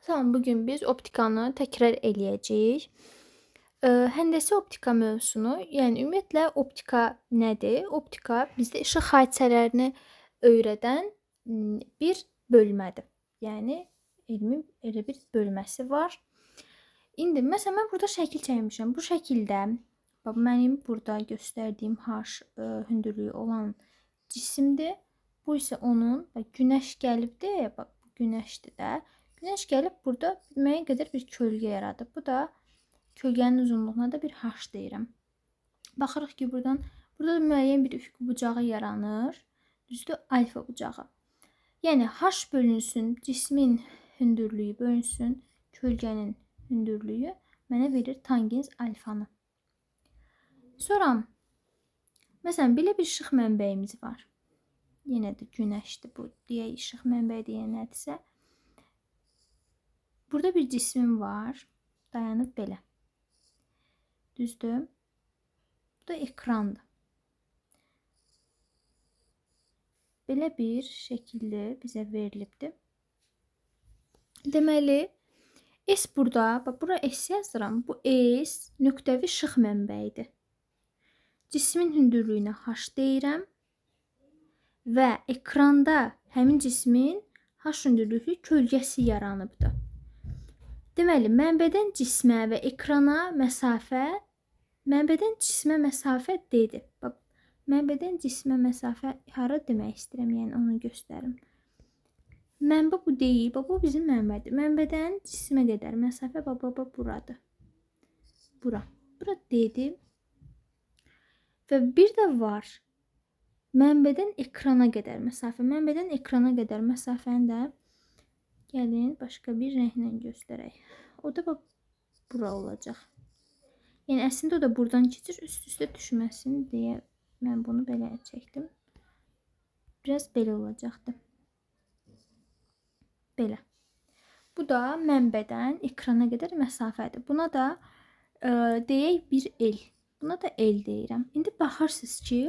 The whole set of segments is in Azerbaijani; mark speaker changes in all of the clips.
Speaker 1: Tamam, bugün biz optikanı təkrar eləyəcəyik. Həndəsi optika mövzusunu, yəni ümumiyyətlə optika nədir? Optika bizdə işıq hadisələrini öyrədən bir bölmədir. Yəni elmin elə bir bölməsi var. İndi məsələn mən burada şəkil çəkmişəm. Bu şəkildə bax mənim burada göstərdiyim H hündürlüyü olan cisimdir. Bu isə onun günəş gəlibdir. Bax bu günəşdir də. Günəş gəlib burada müəyyən qədər bir kölgə yaradıb. Bu da kölgənin uzunluğuna da bir H deyirəm. Baxırıq ki, burada da müəyyən bir üfüq bucağı yaranır. Düzdür, alfa bucağı. Yəni H bölünsün, cismin hündürlüyü bölünsün, kölgənin hündürlüyü mənə verir tangens alfanı. Sonra məsələn belə bir işıq mənbəyimiz var. Yenə də günəşdir bu. Deyək işıq mənbəyi deyən nədirsə. Burada bir cismim var. Dayanıb belə. Düzdür? Bu da ekrandır. Belə bir şəkildə bizə verilibdir. Deməli, S burada, bax bura S yazıram. Bu S nöqtəvi işıq mənbəyidir. Cismin hündürlüyünə H deyirəm və ekranda həmin cismin H hündürlüklü kölgəsi yaranıbdır. Deməli, mənbədən cismə və ekrana məsafə, mənbədən cismə məsafə D-dir. Bax, mənbədən cismə məsafə hara demək istəyirəm, yəni onu göstərim. Mənbə bu deyil, bax bu bizim mənbədir. Mənbədən cismə qədər məsafə bax buradır. Bura D-dir. Və bir də var. Mənbədən ekrana qədər məsafə. Mənbədən ekrana qədər məsafəni də gəlin başqa bir rənglə göstərək. O da bax bura olacaq. Yəni əslində o da buradan keçir, üst-üstə düşməsin deyə mən bunu belə çəkdim. Biraz belə olacaqdı. Belə. Bu da mənbədən ekrana qədər məsafədir. Buna da deyək bir L. Buna da L deyirəm. İndi baxırsınız ki,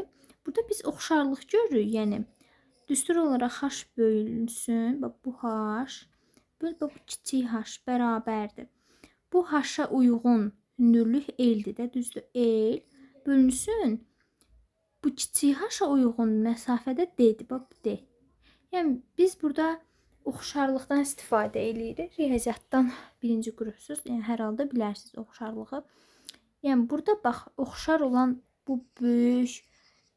Speaker 1: burada biz oxşarlıq görürük. Yəni düstur olaraq H bölünsün, bax bu H, bu kiçik H bərabərdir. Bu H-a uyğun hündürlük L-dir də, düzdür? L bölünsün. Bu kiçik H-a uyğun məsafədə D-dir, bax bu D. Yəni biz burada oxşarlıqdan istifadə edirik. Riyaziyyatdan birinci qrupsuz, yəni hər halda bilərsiniz oxşarlığı. Yəni burada bax oxşar olan bu böyük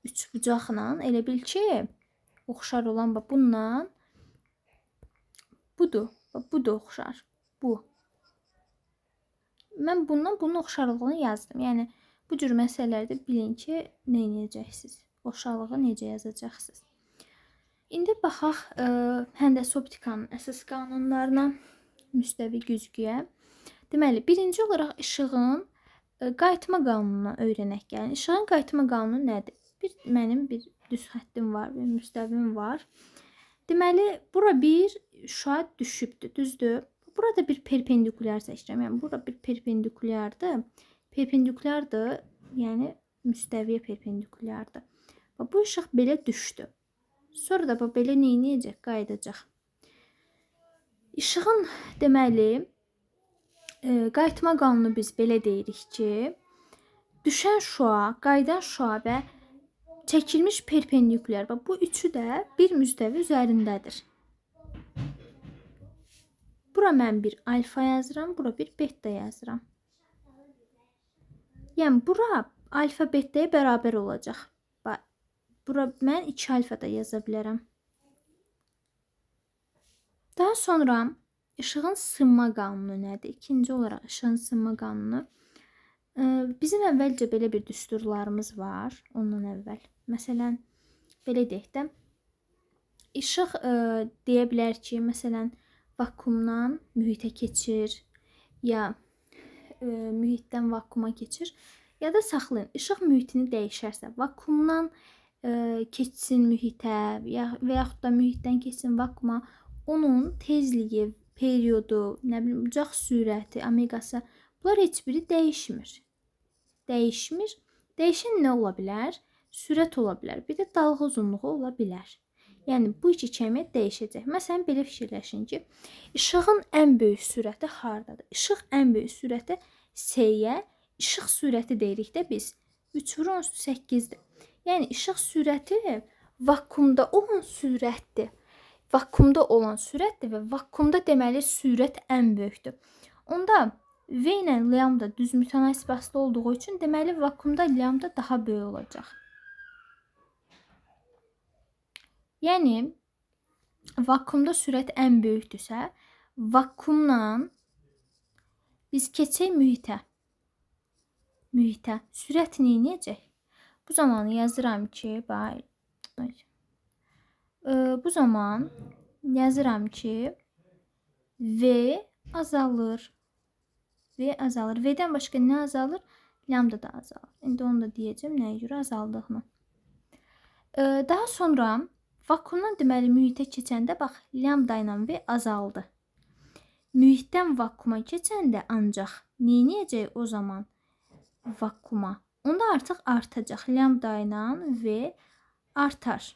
Speaker 1: üçbucaqla elə bil ki, oxşar olan bax bununla budur. Bax bu da oxşar. Bu. Mən bunun oxşarlığını yazdım. Yəni bu cür məsələlərdə bilin ki, nə edəcəksiniz? Oxşarlığı necə yazacaqsınız? İndi baxaq həndəsi optikanın əsas qanunlarına, müstəvi güzgüyə. Deməli, birinci olaraq işığın qayıtma qanununu öyrənək gəlin. İşığın qayıtma qanunu nədir? Mənim bir düz xəttim var, bir müstəvim var. Deməli, bura bir şüa düşübdür, düzdür? Burada bir perpendikulyar seçirəm. Yəni burada bir perpendikulyardır. Perpendikulyardır, yəni müstəviyə perpendikulyardır. Bu işıq belə düşdü. Sonra da belə nə edəcək? Qayıdacaq. İşığın deməli qayıtma qanunu biz belə deyirik ki, düşən şüa, qayıdan şüa və çəkilmiş perpendikulyar. Bu üçü də bir müstəvi üzərindədir. Bura mən bir alfa yazıram, bura bir beta yazıram. Yəni bura alfa betaya bərabər olacaq. Bura mən 2 alfa da yaza bilərəm. Daha sonra işığın sınma qanunu nədir? İkinci olaraq işığın sınma qanunu. Bizim əvvəlcə belə bir düsturlarımız var. Ondan əvvəl. Məsələn, belə deyək də. İşıq deyə bilər ki, məsələn, vakuumdan mühitə keçir, ya mühitdən vakuuma keçir, ya da saxlayın. İşıq mühitini dəyişərsə, vakuumdan keçsin mühitə və yaxud da mühitdən keçsin vakuuma, onun tezliyi, periodu, nə bilim, bucaq sürəti, omegası, bunlar heç biri dəyişmir. Dəyişən nə ola bilər? Sürət ola bilər. Bir də dalğa uzunluğu ola bilər. Yəni bu iki kəmiyyət dəyişəcək. Məsələn, belə fikirləşin ki, işığın ən böyük sürəti hardadır? İşıq ən böyük sürəti s-yə işıq sürəti deyirik də biz. 3 vurun 8-dir. Yəni işıq sürəti vakuumda olan sürətdir. Vakuumda olan sürətdir və vakuumda deməli sürət ən böyükdür. Onda V ilə lambda düz mütənasib asılı olduğu üçün deməli vakuumda lambda daha böyük olacaq. Yəni vakuumda sürət ən böyükdürsə, vakuumla biz keçək mühitə. Sürət neyniyəcək? Bu zaman yazıram ki, bu zaman yazıram ki, V azalır. V-dən başqa nə azalır? Lambda da azalır. İndi onu da deyəcəm nəyə görə azaldığını. Daha sonra vakuumdan deməli mühitə keçəndə bax, lambda ilə V azaldı. Mühitdən vakuuma keçəndə ancaq neyniyəcək o zaman vakuuma? Onda artıq artacaq. Lambda ilə V artar.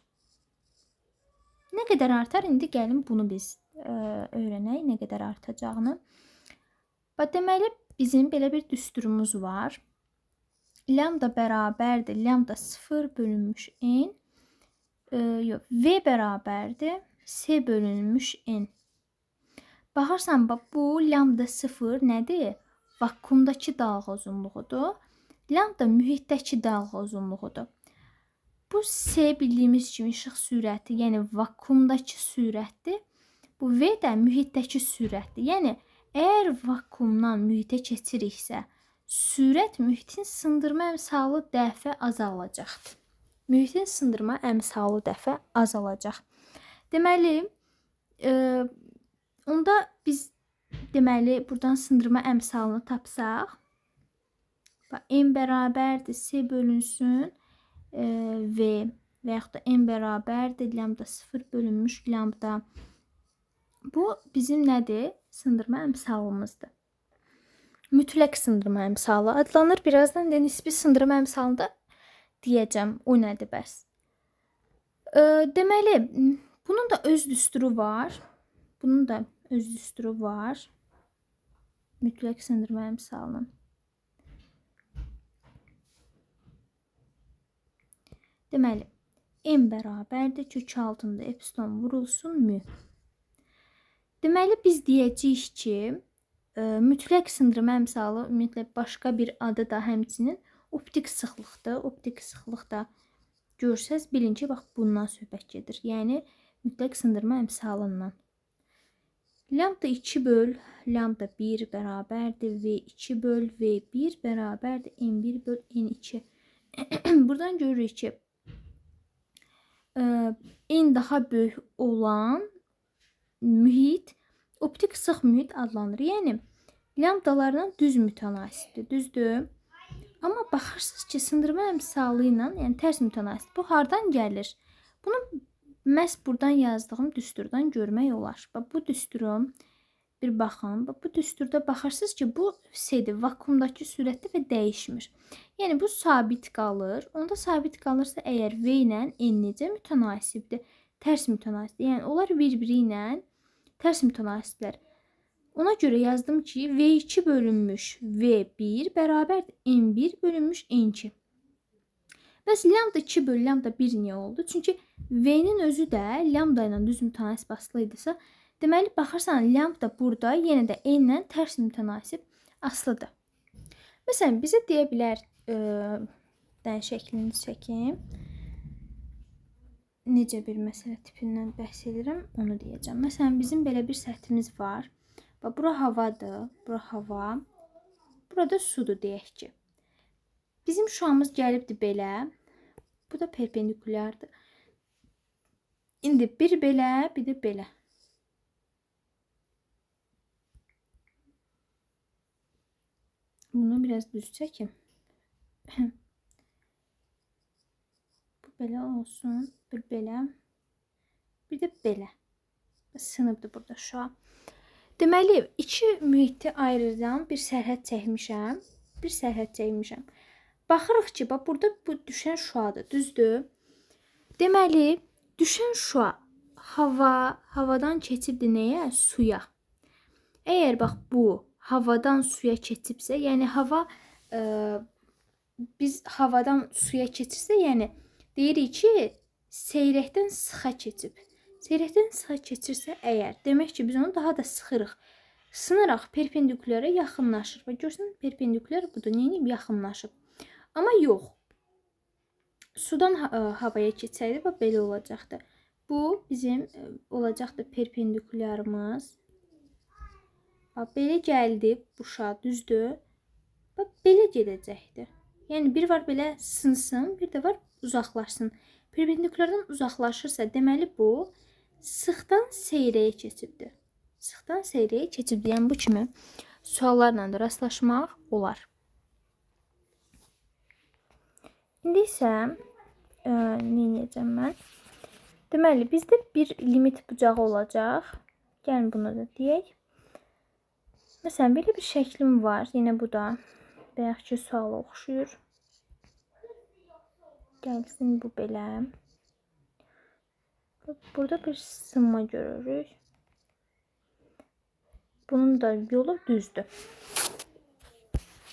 Speaker 1: Nə qədər artar? İndi gəlin bunu biz öyrənək, nə qədər artacağını. Deməli, bizim belə bir düsturumuz var. Lambda bərabərdir. Lambda 0 bölünmüş n. V bərabərdir. S bölünmüş n. Baxırsan, bu lambda 0 nədir? Vakuumdakı dalğa uzunluğudur. Lambda mühitdəki dalğa uzunluğudur. Bu S bildiyimiz kimi işıq sürəti, yəni vakuumdakı sürətdir. Bu V də mühitdəki sürətdir. Yəni, əgər vakuumdan mühitə keçiriksə, sürət mühitin sındırma əmsalı dəfə azalacaqdır. Mühitin sındırma əmsalı dəfə azalacaq. Deməli, onda biz buradan sındırma əmsalını tapsaq, n bərabərdir S bölünsün V və yaxud da n bərabərdir lambda 0 bölünmüş lambda. Bu bizim nədir? Sındırma əmsalımızdır. Mütləq sındırma əmsalı adlanır. Birazdan da nisbi sındırma əmsalını da deyəcəm. O nədir bəs? Deməli, bunun da öz düsturu var. Mütləq sındırma əmsalının. Deməli, n bərabərdir. Kök altında epsilon vurulsun mü. Deməli, biz deyəcəyik ki, mütləq sındırma əmsalı ümumiyyətlə başqa bir adı da həmçinin optik sıxlıqdır. Optik sıxlıqda görsəz, bilin ki, bax, bundan söhbət gedir. Yəni, mütləq sındırma əmsalından. Lambda 2 böl, lambda 1 bərabərdir. V2 böl, V1 bərabərdir. N1 böl, N2. Buradan görürük ki, N daha böyük olan mühit optik sıx mühit adlanır. Yəni, lambdalarla düz mütənasibdir, düzdür? Amma baxırsınız ki, sındırma əmsalı ilə, yəni tərs mütənasib, bu hardan gəlir? Bunu məhz buradan yazdığım düsturdan görmək olar. Bu düsturum, bir baxın, bu düsturda baxırsınız ki, bu S-dir, vakuumdakı sürətdir və dəyişmir. Yəni, bu sabit qalır. Onda sabit qalırsa, əgər V ilə N necə mütənasibdir? Tərs mütənasibdir. Yəni, onlar bir-biri ilə tərs mütənasiblər. Ona görə yazdım ki, V2 bölünmüş V1 bərabərdir N1 bölünmüş N2. Bəs lambda 2 bölü lambda 1 niyə oldu? Çünki V-nin özü də lambda ilə düz mütənasib asılı idisə, deməli, baxırsan, lambda burada yenə də N ilə tərs mütənasib asılıdır. Məsələn, bizə deyə bilər, şəklini çəkim. Necə bir məsələ tipindən bəhs edirəm, onu deyəcəm. Məsələn, bizim belə bir səthimiz var. Bura havadır, bura hava. Burada sudur, deyək ki. Bizim şüamız gəlibdir belə. Bu da perpendikulyardır. İndi bir belə, bir də belə. Bunu biraz düz çəkim. Belə olsun, bir belə, bir də belə. Sınıbdır burada şua. Deməli, iki mühiti ayırıram, bir sərhəd çəkmişəm. Baxırıq ki, burada bu düşən şuadır, düzdür? Deməli, düşən şua havadan keçibdir nəyə? Suya. Əgər bax bu havadan suya keçibsə, yəni hava biz havadan suya keçirsə, yəni deyirik ki, seyrəkdən sıxa keçib. Seyrəkdən sıxa keçirsə əgər, demək ki, biz onu daha da sıxırıq. Sınaraq perpendikulyara yaxınlaşır. Və görsən, perpendikulyar budur, neyinib? Yaxınlaşıb. Amma yox. Sudan havaya keçsəydi, bax belə olacaqdı. Bu bizim olacaqdı perpendikulyarımız. Bax, belə gəldi buşa, düzdür? Bax, belə gedəcəkdir. Yəni, bir var belə sınsın, bir də var uzaqlaşsın. Perpendikulyardan uzaqlaşırsa, deməli bu sıxdan seyrəyə keçibdir. Sıxdan seyrəyə keçibdir. Yəni, bu kimi suallarla da rastlaşmaq olar. İndi isə nə edəcəm mən? Deməli, bizdə bir limit bucağı olacaq. Gəlin bunu da deyək. Məsələn, belə bir şəklim var. Yenə bu da bayaqki suala oxşuyur. Gəlsin bu belə. Burada bir sınma görürük. Bunun da yolu düzdür.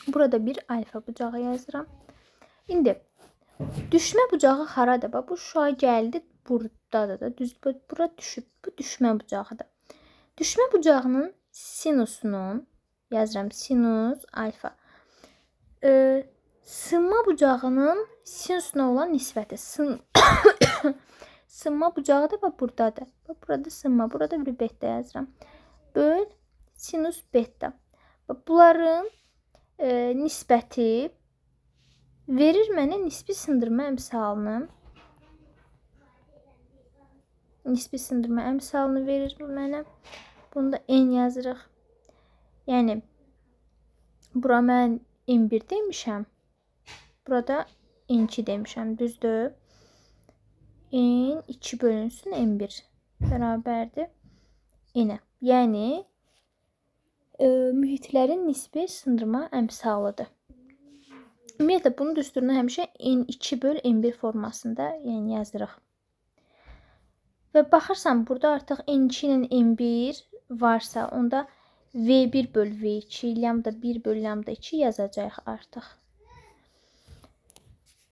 Speaker 1: Burada bir alfa bucağı yazıram. İndi düşmə bucağı haradır? Bax, bu şua gəldi, buradadır da. Düzdür, bura düşüb. Bu düşmə bucağıdır. Düşmə bucağının sinusunun, yazıram sinus alfa. Sınma bucağının sinusuna olan nisbəti. Sınma bucağı da bax buradadır. Bax, burada sınma, burada bir beta yazıram. Böl sinus beta. Bax, bunların nisbəti verir mənə nisbi sındırma əmsalını. Nisbi sındırma əmsalını verir mənə. Bunu da n yazırıq. Yəni, bura mən n1 demişəm. Burada n2 demişəm. Düzdür? n2 bölünsün n1 bərabərdir n-ə. Yəni, mühitlərin nisbi sındırma əmsalıdır. Ümumiyyətlə, bunun düsturunu həmişə n2 böl n1 formasında yazırıq. Və baxırsan, burada artıq n2 ilə n1 varsa, onda v1 böl v2, lambda 1 böl lambda 2 yazacaq artıq.